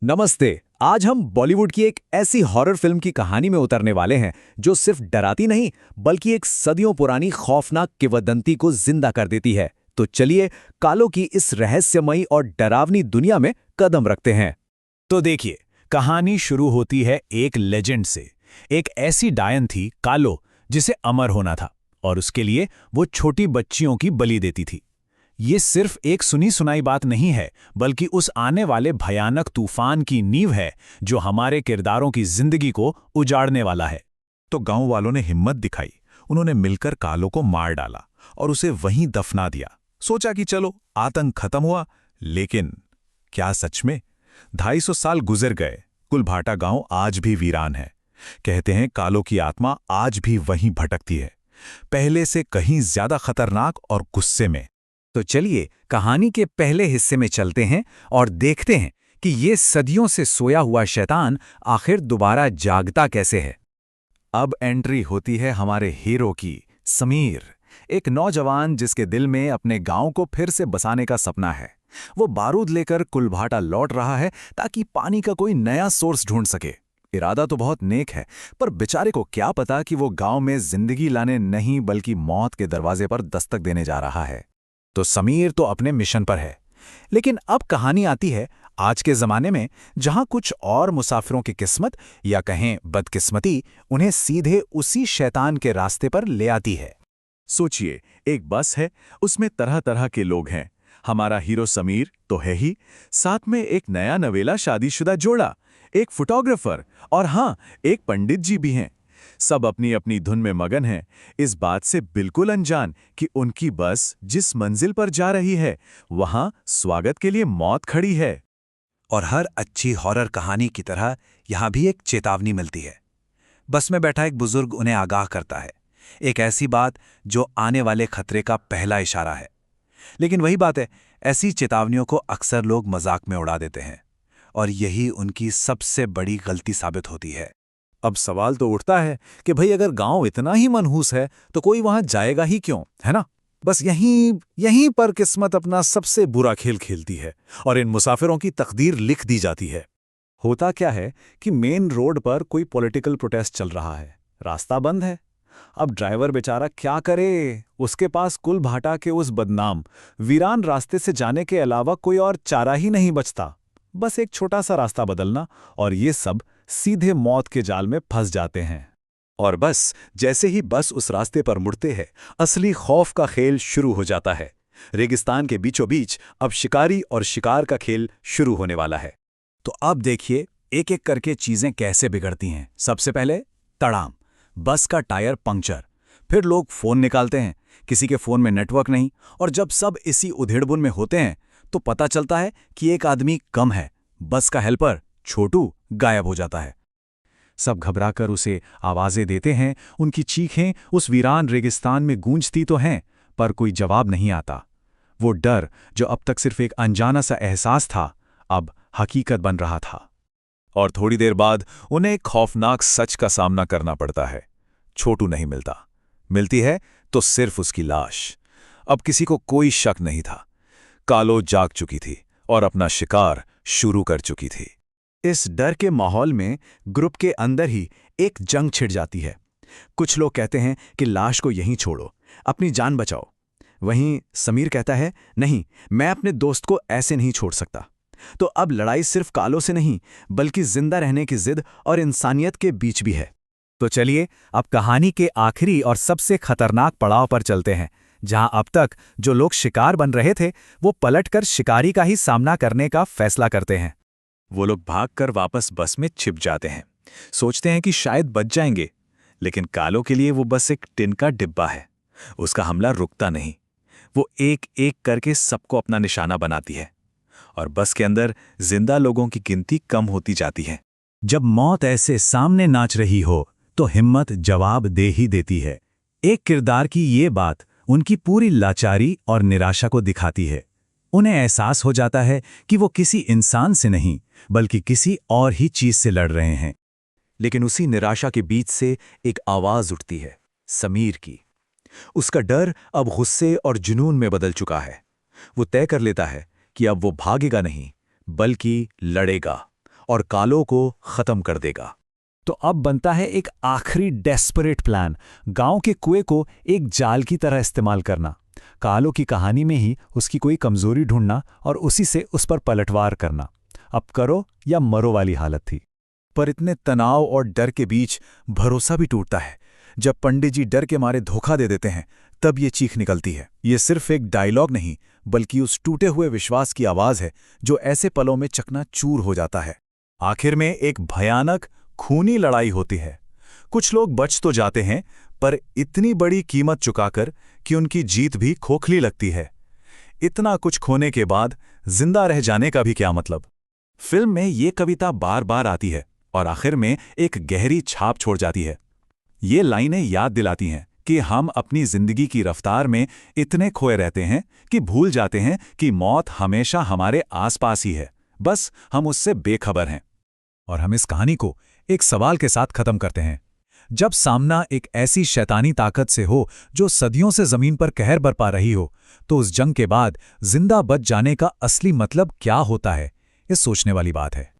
नमस्ते। आज हम बॉलीवुड की एक ऐसी हॉरर फिल्म की कहानी में उतरने वाले हैं जो सिर्फ डराती नहीं बल्कि एक सदियों पुरानी खौफनाक किंवदंती को जिंदा कर देती है। तो चलिए कालो की इस रहस्यमयी और डरावनी दुनिया में कदम रखते हैं। तो देखिए, कहानी शुरू होती है एक लेजेंड से। एक ऐसी डायन थी कालो, जिसे अमर होना था और उसके लिए वो छोटी बच्चियों की बलि देती थी। ये सिर्फ एक सुनी सुनाई बात नहीं है, बल्कि उस आने वाले भयानक तूफान की नींव है जो हमारे किरदारों की जिंदगी को उजाड़ने वाला है। तो गांव वालों ने हिम्मत दिखाई। उन्होंने मिलकर कालो को मार डाला और उसे वहीं दफना दिया। सोचा कि चलो आतंक खत्म हुआ, लेकिन क्या सच में 250 साल गुजर गए। कुलभाटा गांव आज भी वीरान है। कहते हैं कालो की आत्मा आज भी वहीं भटकती है, पहले से कहीं ज्यादा खतरनाक और गुस्से में। तो चलिए कहानी के पहले हिस्से में चलते हैं और देखते हैं कि ये सदियों से सोया हुआ शैतान आखिर दोबारा जागता कैसे है। अब एंट्री होती है हमारे हीरो की, समीर, एक नौजवान जिसके दिल में अपने गांव को फिर से बसाने का सपना है। वो बारूद लेकर कुलभाटा लौट रहा है ताकि पानी का कोई नया सोर्स ढूंढ सके। इरादा तो बहुत नेक है, पर बेचारे को क्या पता कि वो गांव में जिंदगी लाने नहीं बल्कि मौत के दरवाजे पर दस्तक देने जा रहा है। तो समीर तो अपने मिशन पर है, लेकिन अब कहानी आती है आज के जमाने में, जहां कुछ और मुसाफिरों की किस्मत या कहें बदकिस्मती उन्हें सीधे उसी शैतान के रास्ते पर ले आती है। सोचिए, एक बस है, उसमें तरह तरह के लोग हैं। हमारा हीरो समीर तो है ही, साथ में एक नया नवेला शादीशुदा जोड़ा, एक फोटोग्राफर और हाँ, एक पंडित जी भी हैं। सब अपनी अपनी धुन में मगन हैं, इस बात से बिल्कुल अनजान कि उनकी बस जिस मंजिल पर जा रही है वहां स्वागत के लिए मौत खड़ी है। और हर अच्छी हॉरर कहानी की तरह यहां भी एक चेतावनी मिलती है। बस में बैठा एक बुजुर्ग उन्हें आगाह करता है, एक ऐसी बात जो आने वाले खतरे का पहला इशारा है। लेकिन वही बात है, ऐसी चेतावनियों को अक्सर लोग मजाक में उड़ा देते हैं और यही उनकी सबसे बड़ी गलती साबित होती है। अब सवाल तो उठता है कि भाई अगर गांव इतना ही मनहूस है तो कोई वहां जाएगा ही क्यों, है ना? बस यहीं पर किस्मत अपना सबसे बुरा खेल खेलती है और इन मुसाफिरों की तकदीर लिख दी जाती है। होता क्या है कि मेन रोड पर कोई पॉलिटिकल प्रोटेस्ट चल रहा है, रास्ता बंद है। अब ड्राइवर बेचारा क्या करे? उसके पास कुलभाटा के उस बदनाम वीरान रास्ते से जाने के अलावा कोई और चारा ही नहीं बचता। बस एक छोटा सा रास्ता बदलना और ये सब सीधे मौत के जाल में फंस जाते हैं। और बस जैसे ही बस उस रास्ते पर मुड़ते हैं, असली खौफ का खेल शुरू हो जाता है। रेगिस्तान के बीचों बीच अब शिकारी और शिकार का खेल शुरू होने वाला है। तो अब देखिए एक एक करके चीजें कैसे बिगड़ती हैं। सबसे पहले तड़ाम, बस का टायर पंक्चर। फिर लोग फोन निकालते हैं, किसी के फोन में नेटवर्क नहीं, और जब सब इसी उधेड़बुन में होते हैं तो पता चलता है कि एक आदमी कम है। बस का हेल्पर छोटू गायब हो जाता है। सब घबराकर उसे आवाजें देते हैं, उनकी चीखें उस वीरान रेगिस्तान में गूंजती तो हैं, पर कोई जवाब नहीं आता। वो डर जो अब तक सिर्फ एक अनजाना सा एहसास था, अब हकीकत बन रहा था। और थोड़ी देर बाद उन्हें एक खौफनाक सच का सामना करना पड़ता है। छोटू नहीं मिलता, मिलती है तो सिर्फ उसकी लाश। अब किसी को कोई शक नहीं था, कालो जाग चुकी थी और अपना शिकार शुरू कर चुकी थी। इस डर के माहौल में ग्रुप के अंदर ही एक जंग छिड़ जाती है। कुछ लोग कहते हैं कि लाश को यहीं छोड़ो, अपनी जान बचाओ। वहीं समीर कहता है, नहीं, मैं अपने दोस्त को ऐसे नहीं छोड़ सकता। तो अब लड़ाई सिर्फ कालो से नहीं बल्कि जिंदा रहने की जिद और इंसानियत के बीच भी है। तो चलिए अब कहानी के आखिरी और सबसे खतरनाक पड़ाव पर चलते हैं, जहां अब तक जो लोग शिकार बन रहे थे वो पलटकर शिकारी का ही सामना करने का फैसला करते हैं। वो लोग भागकर वापस बस में छिप जाते हैं, सोचते हैं कि शायद बच जाएंगे, लेकिन कालो के लिए वो बस एक टिन का डिब्बा है। उसका हमला रुकता नहीं, वो एक एक करके सबको अपना निशाना बनाती है और बस के अंदर जिंदा लोगों की गिनती कम होती जाती है। जब मौत ऐसे सामने नाच रही हो तो हिम्मत जवाब दे ही देती है। एक किरदार की ये बात उनकी पूरी लाचारी और निराशा को दिखाती है। उन्हें एहसास हो जाता है कि वो किसी इंसान से नहीं बल्कि किसी और ही चीज से लड़ रहे हैं। लेकिन उसी निराशा के बीच से एक आवाज उठती है, समीर की। उसका डर अब गुस्से और जुनून में बदल चुका है। वो तय कर लेता है कि अब वो भागेगा नहीं बल्कि लड़ेगा। और कालो को खत्म कर देगा। तो अब बनता है एक आखिरी डेस्परेट प्लान, गांव के कुएं को एक जाल की तरह इस्तेमाल करना। कालो की कहानी में ही उसकी कोई कमजोरी ढूंढना और उसी से उस पर पलटवार करना। अब करो या मरो वाली हालत थी। पर इतने तनाव और डर के बीच भरोसा भी टूटता है। जब पंडित जी डर के मारे धोखा दे देते हैं, तब ये चीख निकलती है। ये सिर्फ एक डायलॉग नहीं, बल्कि उस टूटे हुए विश्वास की आवाज है जो ऐसे पलों में चकनाचूर हो जाता है। आखिर में एक भयानक खूनी लड़ाई होती है। कुछ लोग बच तो जाते हैं, पर इतनी बड़ी कीमत चुकाकर कि उनकी जीत भी खोखली लगती है। इतना कुछ खोने के बाद जिंदा रह जाने का भी क्या मतलब? फिल्म में ये कविता बार बार आती है और आखिर में एक गहरी छाप छोड़ जाती है। ये लाइनें याद दिलाती हैं कि हम अपनी जिंदगी की रफ्तार में इतने खोए रहते हैं कि भूल जाते हैं कि मौत हमेशा हमारे आसपास ही है, बस हम उससे बेखबर हैं। और हम इस कहानी को एक सवाल के साथ खत्म करते हैं। जब सामना एक ऐसी शैतानी ताकत से हो जो सदियों से जमीन पर कहर बरपा रही हो, तो उस जंग के बाद जिंदा बच जाने का असली मतलब क्या होता है? ये सोचने वाली बात है।